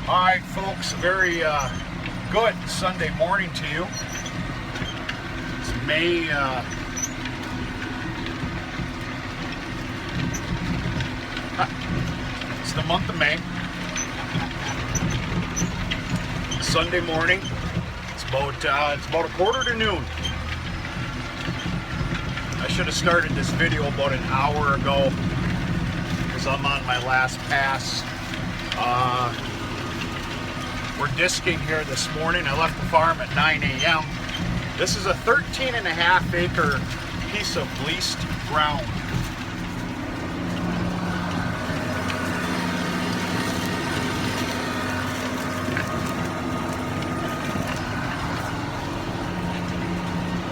All right, folks, a very good Sunday morning to you. It's May, it's the month of May. Sunday morning. It's about a quarter to noon. I should have started this video about an hour ago because I'm on my last pass. We're disking here this morning. I left the farm at 9 a.m. This is a 13.5 acre piece of leased ground.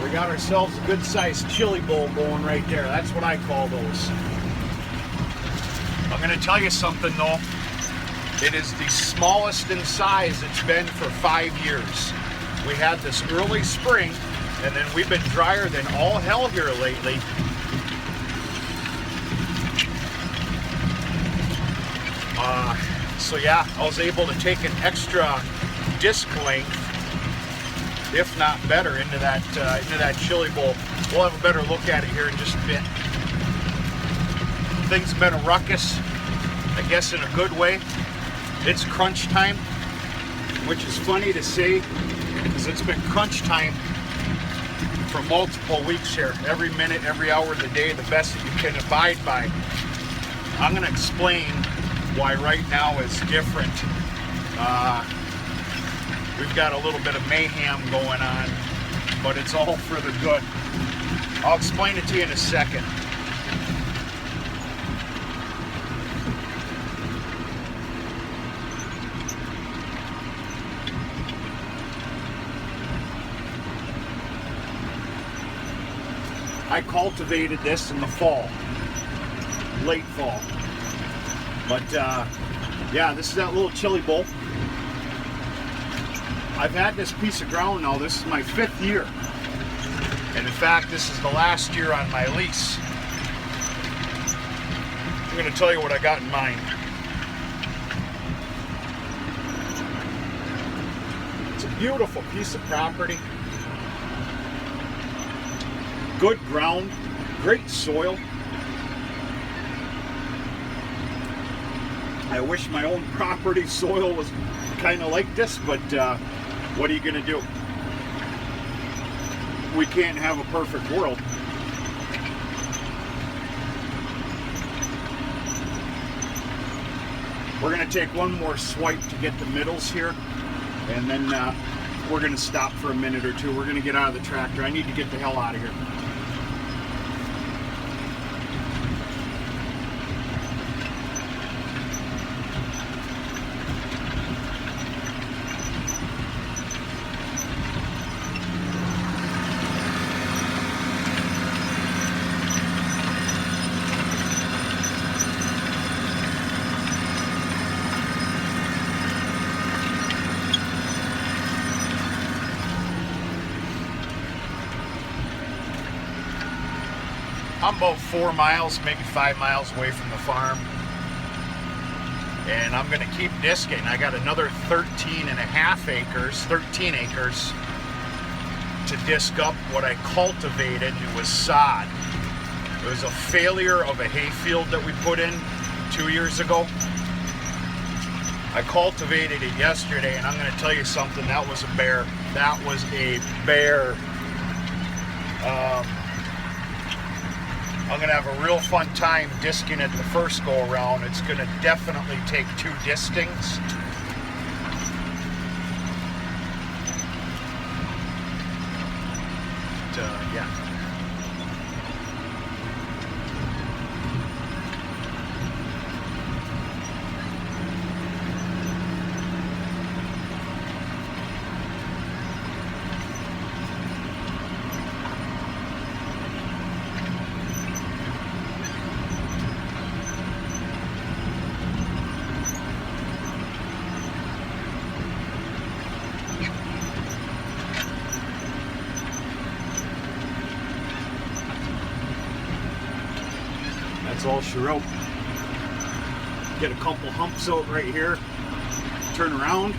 We got ourselves a good sized chili bowl going right there. That's what I call those. I'm going to tell you something though. It is the smallest in size it's been for 5 years. We had this early spring, and then we've been drier than all hell here lately. So yeah, I was able to take an extra disc length, if not better, into that chili bowl. We'll have a better look at it here in just a bit. Things have been a ruckus, I guess in a good way. It's crunch time, which is funny to say because it's been crunch time for multiple weeks here. Every minute, every hour of the day, the best that you can abide by. I'm going to explain why right now is different. We've got a little bit of mayhem going on, but it's all for the good. I'll explain it to you in a second. I cultivated this in the fall, late fall. But yeah, this is that little chili bowl. I've had this piece of ground now. This is my 5th year. And in fact, this is the last year on my lease. I'm going to tell you what I got in mind. It's a beautiful piece of property. Good ground, great soil. I wish my own property soil was kind of like this, but what are you going to do? We can't have a perfect world. We're going to take one more swipe to get the middles here, and then we're going to stop for a minute or two. We're going to get out of the tractor. I need to get the hell out of here. I'm about 4 miles, maybe 5 miles away from the farm. And I'm going to keep disking. I got another 13 acres to disc up. What I cultivated was sod. It was a failure of a hayfield that we put in 2 years ago. I cultivated it yesterday, and I'm going to tell you something. That was a bear. That was a bear. I'm going to have a real fun time disking it the first go around. It's going to definitely take 2 distings. Yeah. That's all she wrote. Get a couple humps out right here. turn around.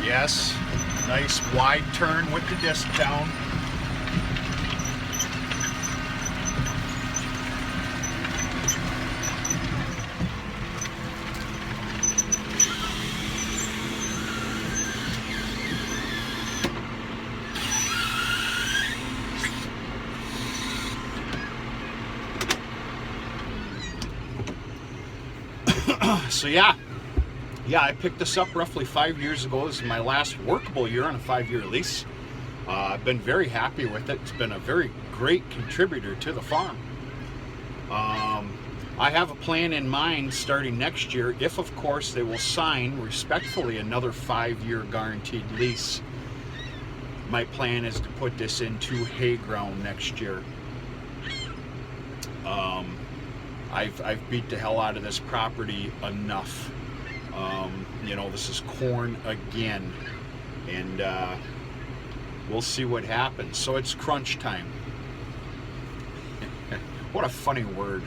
Yes, nice wide turn with the disc down. So yeah, I picked this up roughly 5 years ago. This is my last workable year on a 5-year lease. I've been very happy with it. It's been a very great contributor to the farm. I have a plan in mind starting next year, if of course they will sign respectfully another 5-year guaranteed lease. My plan is to put this into hay ground next year. I've beat the hell out of this property enough. You know, this is corn again, and we'll see what happens. So it's crunch time. What a funny word.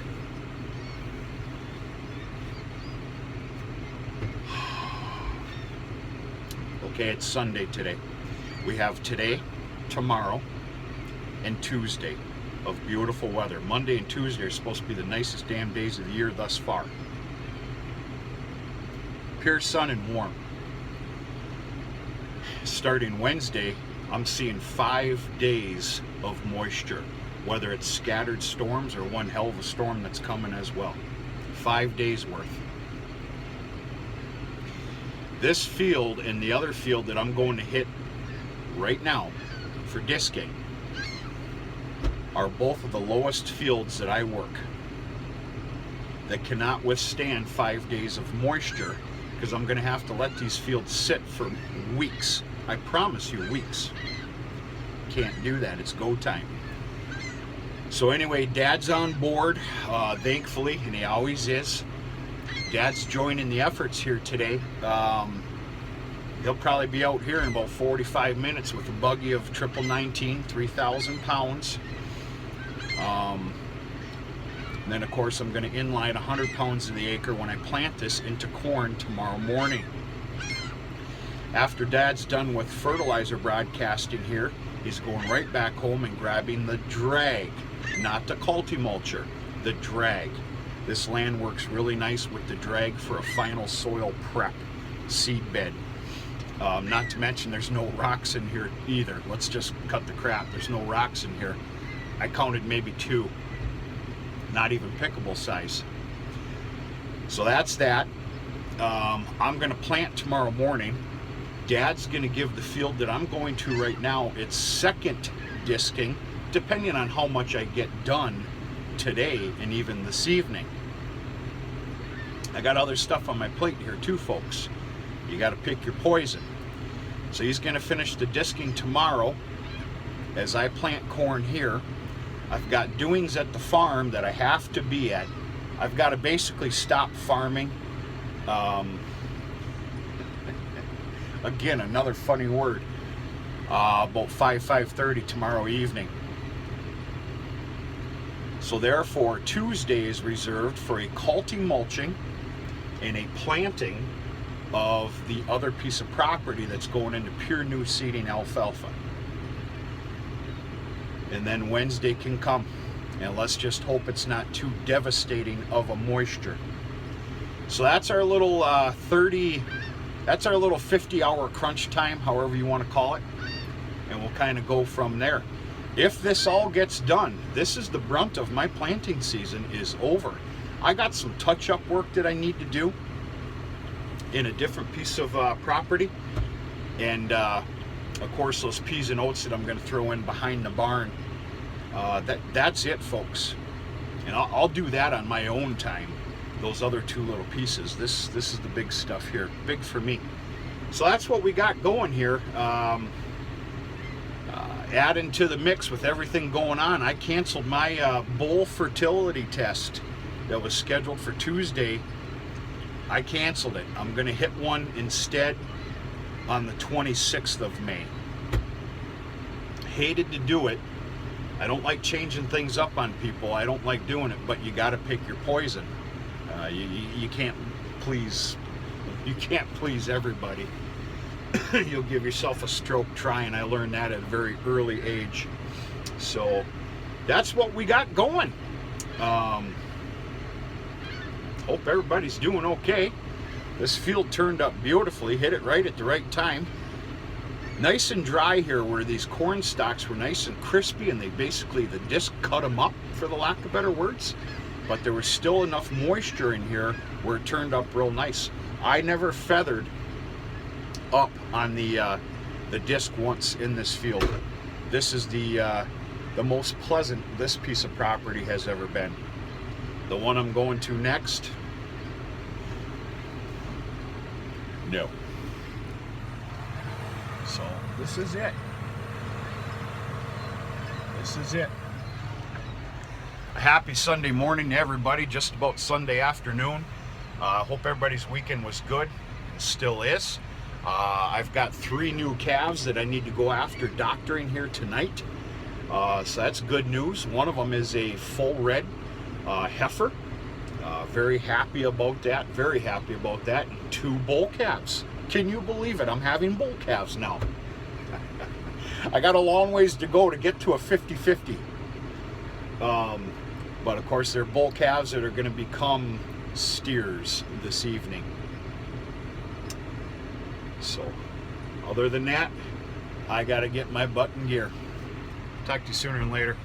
Okay, it's Sunday today. We have today, tomorrow, and Tuesday of beautiful weather. Monday and Tuesday are supposed to be the nicest damn days of the year thus far. Pure sun and warm. Starting Wednesday, I'm seeing 5 days of moisture, whether it's scattered storms or one hell of a storm that's coming as well. 5 days worth. This field and the other field that I'm going to hit right now for disking are both of the lowest fields that I work, that cannot withstand 5 days of moisture, because I'm going to have to let these fields sit for weeks. I promise you, weeks. Can't do that. It's go time. So anyway, Dad's on board, thankfully, and he always is. Dad's joining the efforts here today. He'll probably be out here in about 45 minutes with a buggy of 1919, 3,000 pounds. And then of course I'm going to inline 100 pounds of the acre when I plant this into corn tomorrow morning. After Dad's done with fertilizer broadcasting here, he's going right back home and grabbing the drag, not the culti-mulcher, the drag. This land works really nice with the drag for a final soil prep seed bed. Not to mention there's no rocks in here either. Let's just cut the crap. There's no rocks in here. I counted maybe 2. Not even pickable size. So that's that. I'm going to plant tomorrow morning. Dad's going to give the field that I'm going to right now its second disking, depending on how much I get done today and even this evening. I got other stuff on my plate here too, folks. You got to pick your poison. So he's going to finish the disking tomorrow as I plant corn here. I've got doings at the farm that I have to be at. I've got to basically stop farming. Again, another funny word. About 5:30 tomorrow evening. So therefore, Tuesday is reserved for a culti-mulching and a planting of the other piece of property that's going into pure new seeding alfalfa. And then Wednesday can come, and let's just hope it's not too devastating of a moisture. So that's our little 50-hour crunch time, however you want to call it, and we'll kind of go from there. If this all gets done, this is the brunt of my planting season is over. I got some touch-up work that I need to do in a different piece of property, and of course those peas and oats that I'm going to throw in behind the barn. That's it, folks, and I'll do that on my own time. Those other 2 little pieces. This is the big stuff here, big for me. So that's what we got going here. adding to the mix with everything going on, I canceled my bull fertility test that was scheduled for Tuesday. I canceled it. I'm going to hit one instead on the 26th of May. Hated to do it. I don't like changing things up on people. I don't like doing it, but you got to pick your poison. You can't please everybody. You'll give yourself a stroke trying. I learned that at a very early age. So that's what we got going. Hope everybody's doing okay. This field turned up beautifully, hit it right at the right time. Nice and dry here where these corn stalks were nice and crispy, and they basically, the disc cut them up, for the lack of better words. But there was still enough moisture in here where it turned up real nice. I never feathered up on the disc once in this field. This is the most pleasant this piece of property has ever been. The one I'm going to next, no. So this is it. This is it. A happy Sunday morning to everybody, just about Sunday afternoon. Hope everybody's weekend was good. It still is. I've got 3 new calves that I need to go after doctoring here tonight. So that's good news. One of them is a full red heifer. Very happy about that. Very happy about that. And 2 bull calves. Can you believe it? I'm having bull calves now. I got a long ways to go to get to a 50-50. But of course, they're bull calves that are going to become steers this evening. So, other than that, I got to get my butt in gear. Talk to you sooner than later.